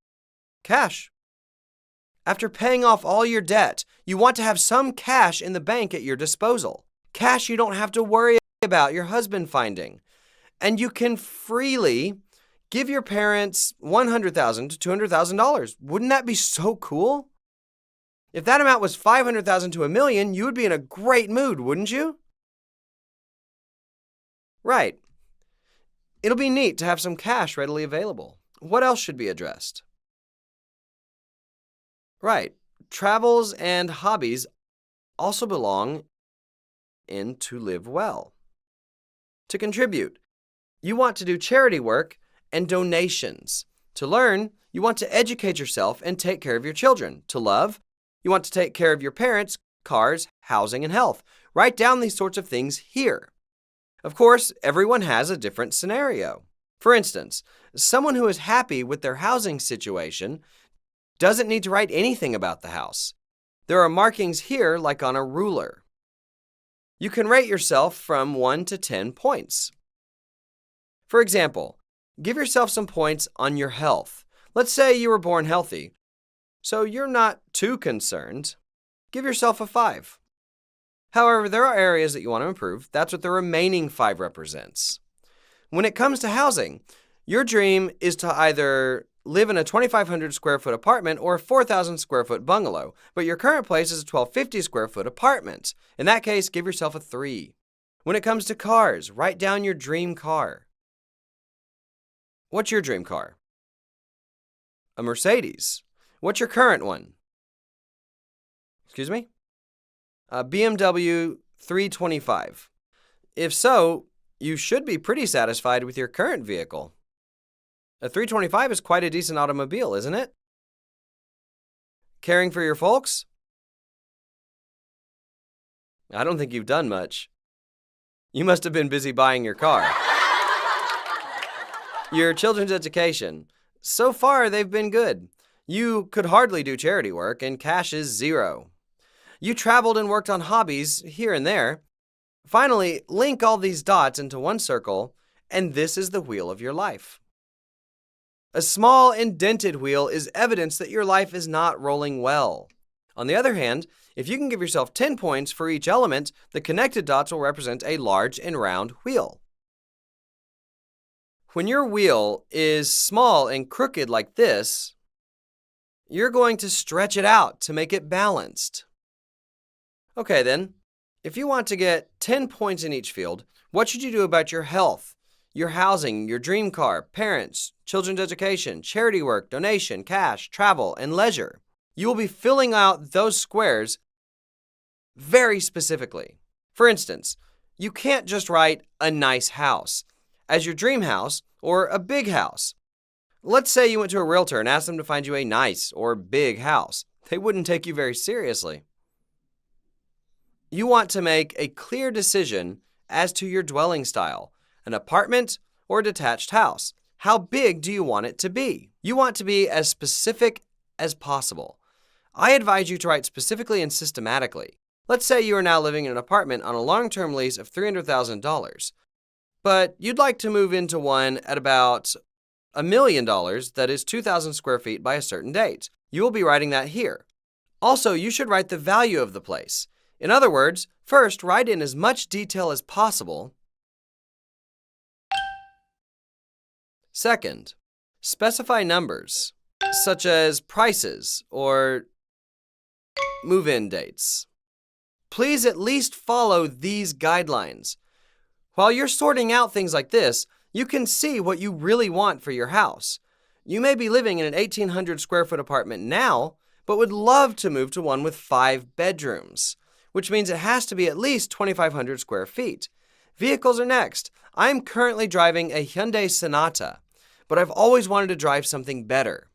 After paying off all your debt, you want to have some cash in the bank at your disposal. Cash you don't have to worry about your husband finding. And you can freely give your parents $100,000 to $200,000. Wouldn't that be so cool? If that amount was $500,000 to $1 million, you would be in a great mood, wouldn't you? Right. It'll be neat to have some cash readily available. What else should be addressed? Right. Travels and hobbies also belong in to live well. To contribute, you want to do charity work and donations. To learn, you want to educate yourself and take care of your children. To love, you want to take care of your parents, cars, housing, and health. Write down these sorts of things here. Of course, everyone has a different scenario. For instance, someone who is happy with their housing situation doesn't need to write anything about the house. There are markings here like on a ruler. You can rate yourself from 1 to 10 points. For example, give yourself some points on your health. Let's say you were born healthy, so you're not too concerned. Give yourself a 5. However, there are areas that you want to improve. That's what the remaining 5 represents. When it comes to housing, your dream is to either live in a 2,500 square foot apartment or a 4,000 square foot bungalow, but your current place is a 1,250 square foot apartment. In that case, give yourself a 3. When it comes to cars, write down your dream car. What's your dream car? A Mercedes. What's your current one? Excuse me? A BMW 325. If so, you should be pretty satisfied with your current vehicle. A 325 is quite a decent automobile, isn't it? Caring for your folks? I don't think you've done much. You must have been busy buying your car. Your children's education. So far, they've been good. You could hardly do charity work, and cash is 0. You traveled and worked on hobbies here and there. Finally, link all these dots into one circle, and this is the wheel of your life. A small indented wheel is evidence that your life is not rolling well. On the other hand, if you can give yourself 10 points for each element, the connected dots will represent a large and round wheel. When your wheel is small and crooked like this, you're going to stretch it out to make it balanced. Okay then, if you want to get 10 points in each field, what should you do about your health, your housing, your dream car, parents, children's education, charity work, donation, cash, travel, and leisure? you will be filling out those squares very specifically. For instance, you can't just write a nice house as your dream house or a big house. Let's say you went to a realtor and asked them to find you a nice or big house. They wouldn't take you very seriously. You want to make a clear decision as to your dwelling style, an apartment or a detached house. How big do you want it to be? You want to be as specific as possible. I advise you to write specifically and systematically. Let's say you are now living in an apartment on a long-term lease of $300,000, but you'd like to move into one at about $1 million that is 2,000 square feet by a certain date. You will be writing that here. Also, you should write the value of the place. In other words, first, write in as much detail as possible. Second, specify numbers, such as prices or move-in dates. Please at least follow these guidelines. While you're sorting out things like this, you can see what you really want for your house. You may be living in an 1,800 square foot apartment now, but would love to move to one with 5 bedrooms, which means it has to be at least 2,500 square feet. Vehicles are next. I'm currently driving a Hyundai Sonata, but I've always wanted to drive something better.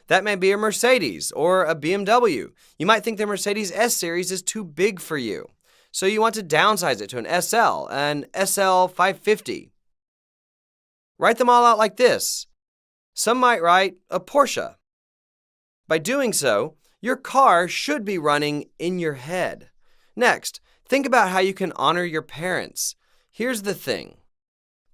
That may be a Mercedes or a BMW. You might think the Mercedes S-Series is too big for you, so you want to downsize it to an SL, an SL 550. Write them all out like this. Some might write a Porsche. By doing so, your car should be running in your head. Next, think about how you can honor your parents. Here's the thing.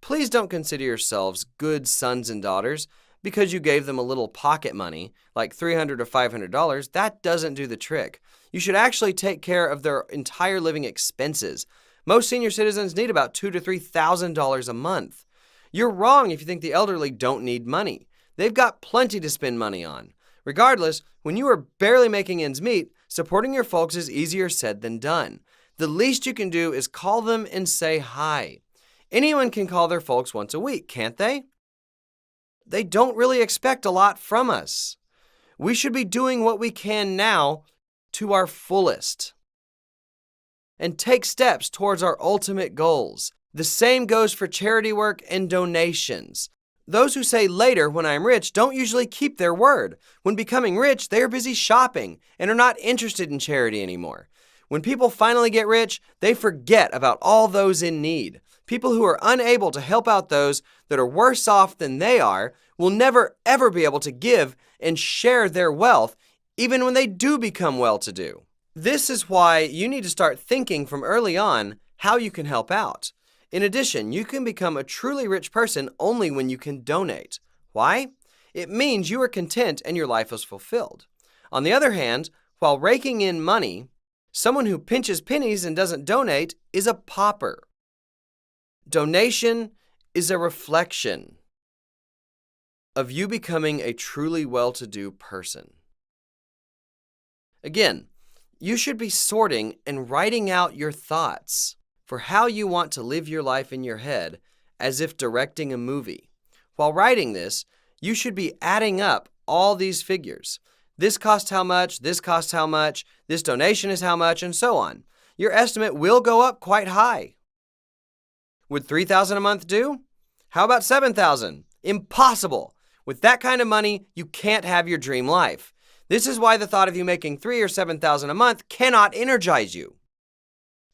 Please don't consider yourselves good sons and daughters because you gave them a little pocket money, like $300 or $500. That doesn't do the trick. You should actually take care of their entire living expenses. Most senior citizens need about $2,000 to $3,000 a month. You're wrong if you think the elderly don't need money. They've got plenty to spend money on. Regardless, when you are barely making ends meet, supporting your folks is easier said than done. The least you can do is call them and say hi. Anyone can call their folks once a week, can't they? They don't really expect a lot from us. We should be doing what we can now to our fullest and take steps towards our ultimate goals. The same goes for charity work and donations. Those who say later, when I am rich, don't usually keep their word. When becoming rich, they are busy shopping and are not interested in charity anymore. When people finally get rich, they forget about all those in need. People who are unable to help out those that are worse off than they are will never ever be able to give and share their wealth, even when they do become well-to-do. This is why you need to start thinking from early on how you can help out. In addition, you can become a truly rich person only when you can donate. Why? It means you are content and your life is fulfilled. On the other hand, while raking in money, someone who pinches pennies and doesn't donate is a pauper. Donation is a reflection of you becoming a truly well-to-do person. Again, you should be sorting and writing out your thoughts for how you want to live your life in your head as if directing a movie. While writing this, you should be adding up all these figures. This costs how much, this costs how much, this donation is how much, and so on. Your estimate will go up quite high. Would $3,000 a month do? How about $7,000? Impossible. With that kind of money, you can't have your dream life. This is why the thought of you making $3,000 or $7,000 a month cannot energize you.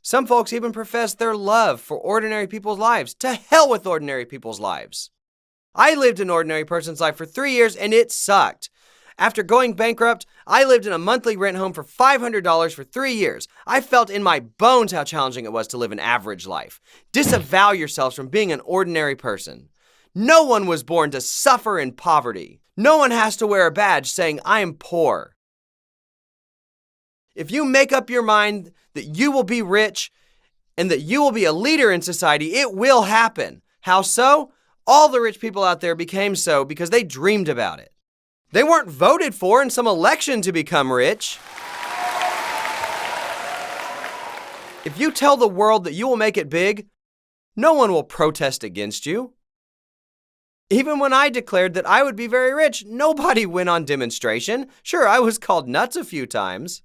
Some folks even profess their love for ordinary people's lives. To hell with ordinary people's lives. I lived an ordinary person's life for 3 years and it sucked. After going bankrupt, I lived in a monthly rent home for $500 for 3 years. I felt in my bones how challenging it was to live an average life. Disavow yourselves from being an ordinary person. No one was born to suffer in poverty. No one has to wear a badge saying, I am poor. If you make up your mind that you will be rich and that you will be a leader in society, it will happen. How so? All the rich people out there became so because they dreamed about it. They weren't voted for in some election to become rich. If you tell the world that you will make it big, no one will protest against you. Even when I declared that I would be very rich, nobody went on demonstration. Sure, I was called nuts a few times.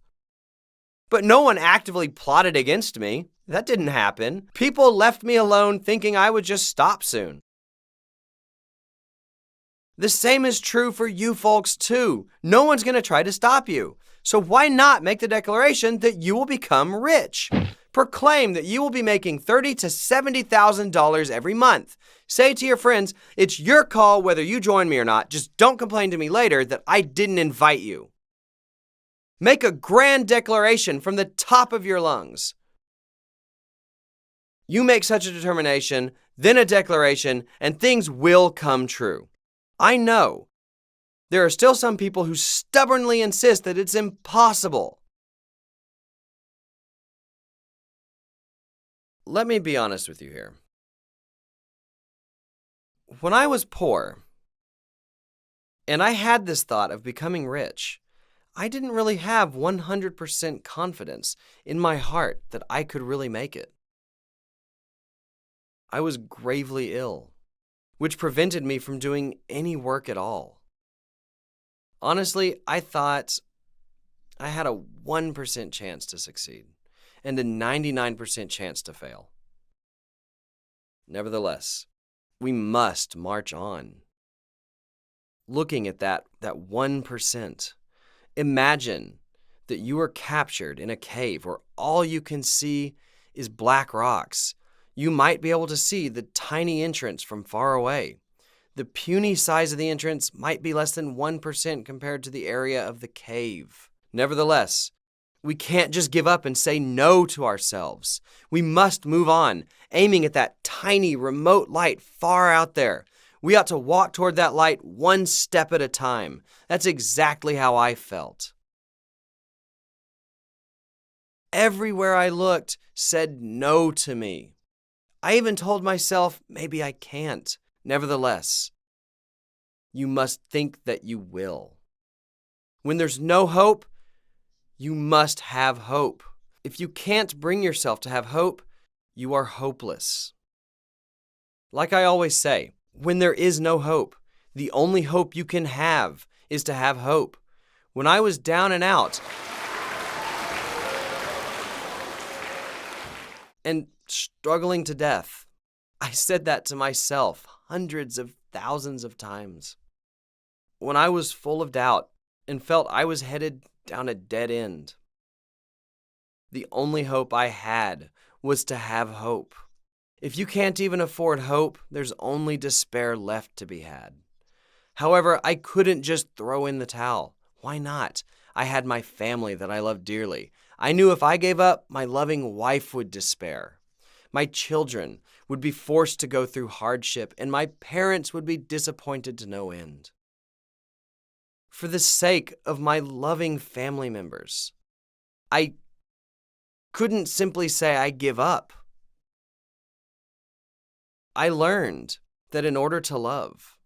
But no one actively plotted against me. That didn't happen. People left me alone thinking I would just stop soon. The same is true for you folks too. No one's going to try to stop you. So why not make the declaration that you will become rich? Proclaim that you will be making $30,000 to $70,000 every month. Say to your friends, it's your call whether you join me or not. Just don't complain to me later that I didn't invite you. Make a grand declaration from the top of your lungs. You make such a determination, then a declaration, and things will come true. I know there are still some people who stubbornly insist that it's impossible. Let me be honest with you here. When I was poor, and I had this thought of becoming rich, I didn't really have 100% confidence in my heart that I could really make it. I was gravely ill, which prevented me from doing any work at all. Honestly, I thought I had a 1% chance to succeed and a 99% chance to fail. Nevertheless, we must march on. Looking at that 1%, imagine that you are captured in a cave where all you can see is black rocks. You might be able to see the tiny entrance from far away. The puny size of the entrance might be less than 1% compared to the area of the cave. Nevertheless, we can't just give up and say no to ourselves. We must move on, aiming at that tiny remote light far out there. We ought to walk toward that light one step at a time. That's exactly how I felt. Everywhere I looked said no to me. I even told myself, maybe I can't. Nevertheless, you must think that you will. When there's no hope, you must have hope. If you can't bring yourself to have hope, you are hopeless. Like I always say, when there is no hope, the only hope you can have is to have hope. When I was down and out and struggling to death, I said that to myself hundreds of thousands of times. When I was full of doubt and felt I was headed down a dead end, the only hope I had was to have hope. If you can't even afford hope, there's only despair left to be had. However, I couldn't just throw in the towel. Why not? I had my family that I loved dearly. I knew if I gave up, my loving wife would despair. My children would be forced to go through hardship, and my parents would be disappointed to no end. For the sake of my loving family members, I couldn't simply say I give up. I learned that in order to love,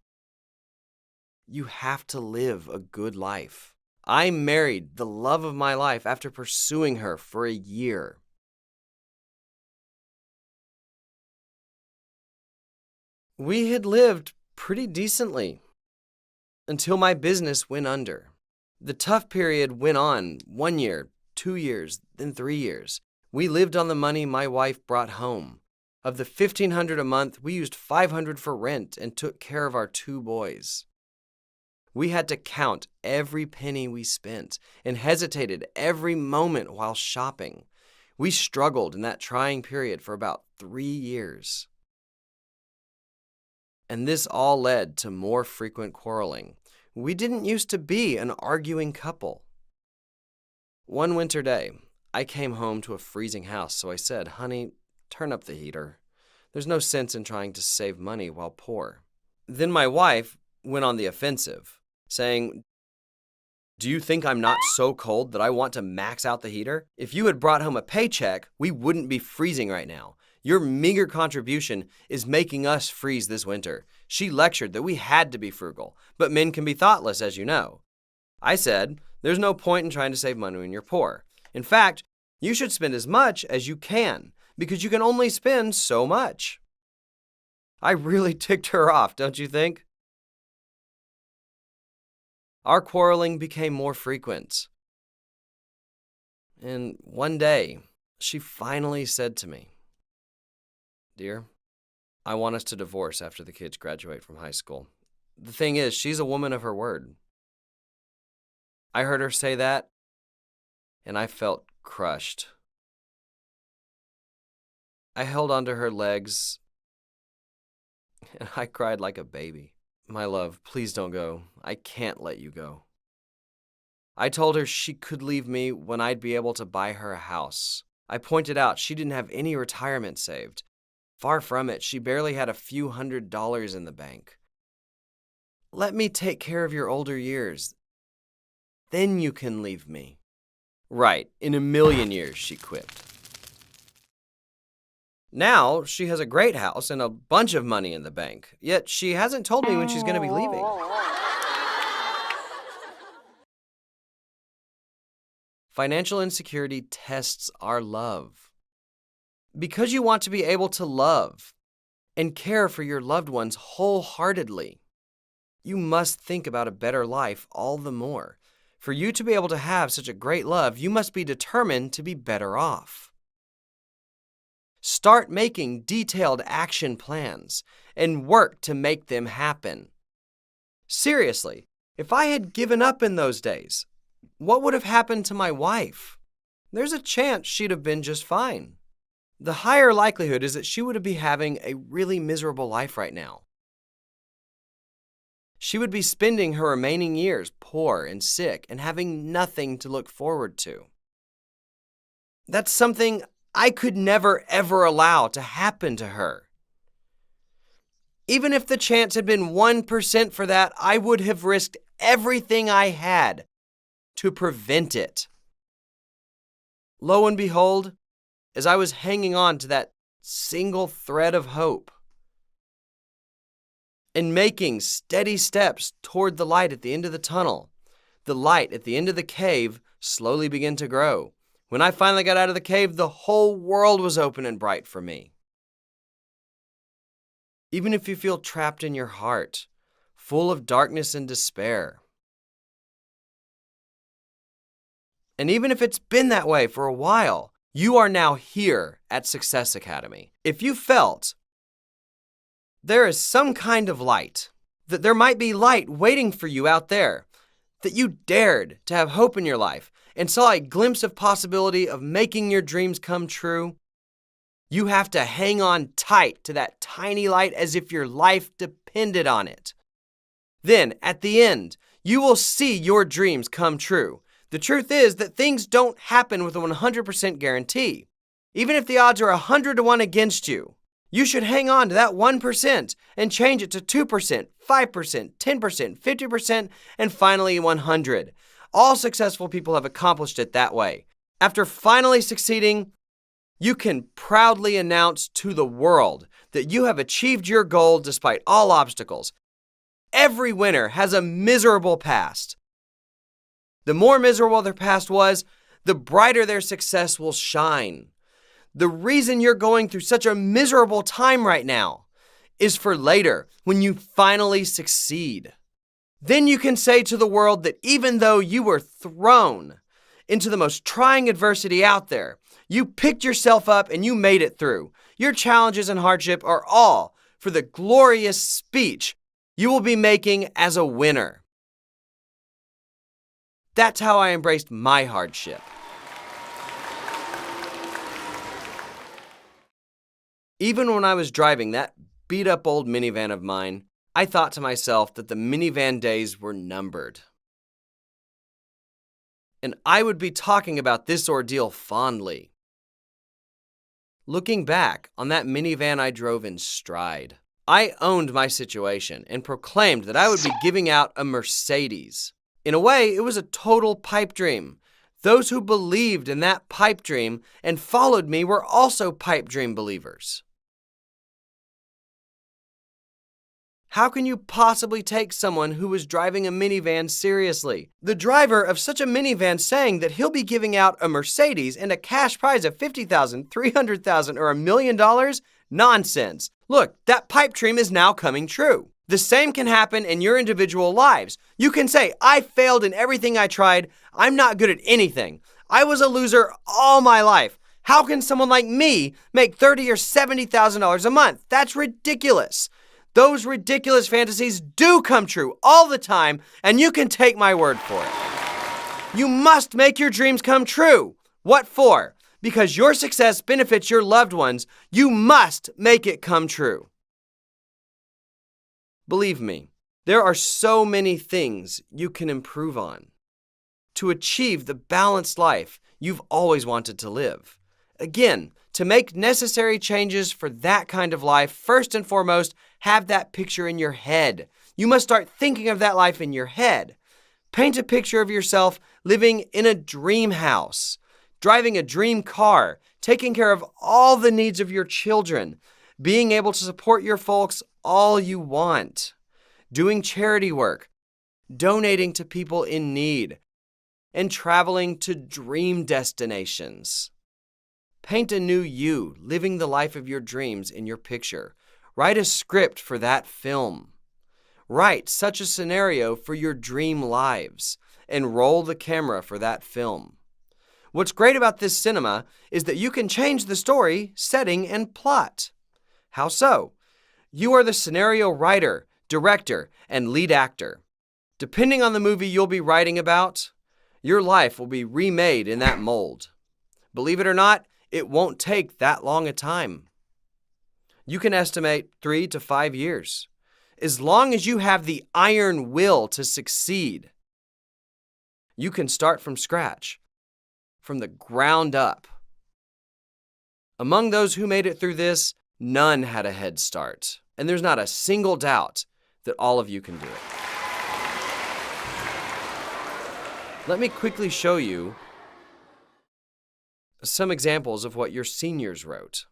you have to live a good life. I married the love of my life after pursuing her for a year. We had lived pretty decently until my business went under. The tough period went on 1 year, 2 years, then 3 years. We lived on the money my wife brought home. Of the $1,500 a month, we used $500 for rent and took care of our 2 boys. We had to count every penny we spent and hesitated every moment while shopping. We struggled in that trying period for about 3 years. And this all led to more frequent quarreling. We didn't used to be an arguing couple. One winter day, I came home to a freezing house, so I said, "Honey, turn up the heater. There's no sense in trying to save money while poor." Then my wife went on the offensive, saying, "Do you think I'm not so cold that I want to max out the heater? If you had brought home a paycheck, we wouldn't be freezing right now. Your meager contribution is making us freeze this winter." She lectured that we had to be frugal, but men can be thoughtless, as you know. I said, "There's no point in trying to save money when you're poor. In fact, you should spend as much as you can, because you can only spend so much." I really ticked her off, don't you think? Our quarreling became more frequent. And one day, she finally said to me, "Dear, I want us to divorce after the kids graduate from high school." The thing is, she's a woman of her word. I heard her say that, and I felt crushed. I held onto her legs, and I cried like a baby. "My love, please don't go. I can't let you go." I told her she could leave me when I'd be able to buy her a house. I pointed out she didn't have any retirement saved. Far from it, she barely had a few $100s in the bank. "Let me take care of your older years. Then you can leave me." "Right, in a million years," she quipped. Now, she has a great house and a bunch of money in the bank, yet she hasn't told me when she's going to be leaving. Financial insecurity tests our love. Because you want to be able to love and care for your loved ones wholeheartedly, you must think about a better life all the more. For you to be able to have such a great love, you must be determined to be better off. Start making detailed action plans and work to make them happen. Seriously, if I had given up in those days, what would have happened to my wife? There's a chance she'd have been just fine. The higher likelihood is that she would be having a really miserable life right now. She would be spending her remaining years poor and sick and having nothing to look forward to. That's something I could never, ever allow to happen to her. Even if the chance had been 1% for that, I would have risked everything I had to prevent it. Lo and behold, as I was hanging on to that single thread of hope and making steady steps toward the light at the end of the tunnel, the light at the end of the cave slowly began to grow. When I finally got out of the cave, the whole world was open and bright for me. Even if you feel trapped in your heart, full of darkness and despair, and even if it's been that way for a while, you are now here at Success Academy. If you felt there is some kind of light, that there might be light waiting for you out there, that you dared to have hope in your life and saw a glimpse of possibility of making your dreams come true, you have to hang on tight to that tiny light as if your life depended on it. Then, at the end, you will see your dreams come true. The truth is that things don't happen with a 100% guarantee. Even if the odds are 100 to 1 against you, you should hang on to that 1% and change it to 2%, 5%, 10%, 50%, and finally 100. All successful people have accomplished it that way. After finally succeeding, you can proudly announce to the world that you have achieved your goal despite all obstacles. Every winner has a miserable past. The more miserable their past was, the brighter their success will shine. The reason you're going through such a miserable time right now is for later, when you finally succeed. Then you can say to the world that even though you were thrown into the most trying adversity out there, you picked yourself up and you made it through. Your challenges and hardship are all for the glorious speech you will be making as a winner. That's how I embraced my hardship. Even when I was driving that beat-up old minivan of mine, I thought to myself that the minivan days were numbered. And I would be talking about this ordeal fondly. Looking back on that minivan I drove in stride, I owned my situation and proclaimed that I would be giving out a Mercedes. In a way, it was a total pipe dream. Those who believed in that pipe dream and followed me were also pipe dream believers. How can you possibly take someone who was driving a minivan seriously? The driver of such a minivan saying that he'll be giving out a Mercedes and a cash prize of $50,000, $300,000, or $1 million? Nonsense. Look, that pipe dream is now coming true. The same can happen in your individual lives. You can say, I failed in everything I tried. I'm not good at anything. I was a loser all my life. How can someone like me make $30,000 or $70,000 a month? That's ridiculous. Those ridiculous fantasies do come true all the time, and you can take my word for it. You must make your dreams come true. What for? Because your success benefits your loved ones. You must make it come true. Believe me, there are so many things you can improve on to achieve the balanced life you've always wanted to live. Again, to make necessary changes for that kind of life, first and foremost, have that picture in your head. You must start thinking of that life in your head. Paint a picture of yourself living in a dream house, driving a dream car, taking care of all the needs of your children, being able to support your folks all you want, doing charity work, donating to people in need, and traveling to dream destinations. Paint a new you, living the life of your dreams in your picture. Write a script for that film. Write such a scenario for your dream lives, and roll the camera for that film. What's great about this cinema is that you can change the story, setting, and plot. How so? You are the scenario writer, director, and lead actor. Depending on the movie you'll be writing about, your life will be remade in that mold. Believe it or not, it won't take that long a time. You can estimate 3 to 5 years. As long as you have the iron will to succeed, you can start from scratch, from the ground up. Among those who made it through this, none had a head start, and there's not a single doubt that all of you can do it. Let me quickly show you some examples of what your seniors wrote.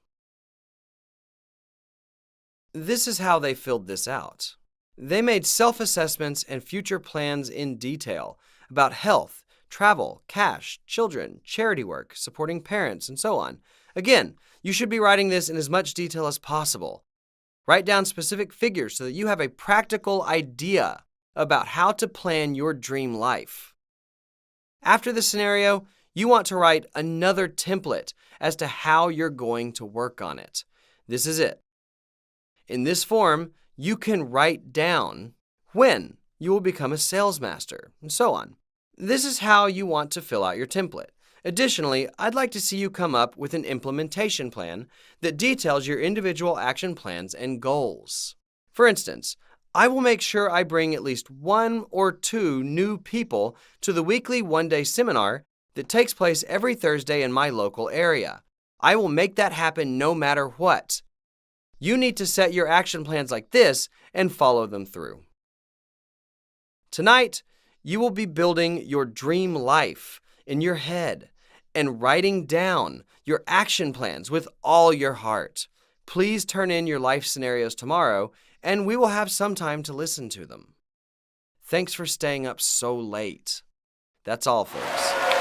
This is how they filled this out. They made self-assessments and future plans in detail about health, travel, cash, children, charity work, supporting parents, and so on. Again, you should be writing this in as much detail as possible. Write down specific figures so that you have a practical idea about how to plan your dream life. After the scenario, you want to write another template as to how you're going to work on it. This is it. In this form, you can write down when you will become a sales master, and so on. This is how you want to fill out your template. Additionally, I'd like to see you come up with an implementation plan that details your individual action plans and goals. For instance, I will make sure I bring at least 1 or 2 new people to the weekly one-day seminar that takes place every Thursday in my local area. I will make that happen no matter what. You need to set your action plans like this and follow them through. Tonight, you will be building your dream life in your head and writing down your action plans with all your heart. Please turn in your life scenarios tomorrow, and we will have some time to listen to them. Thanks for staying up so late. That's all, folks.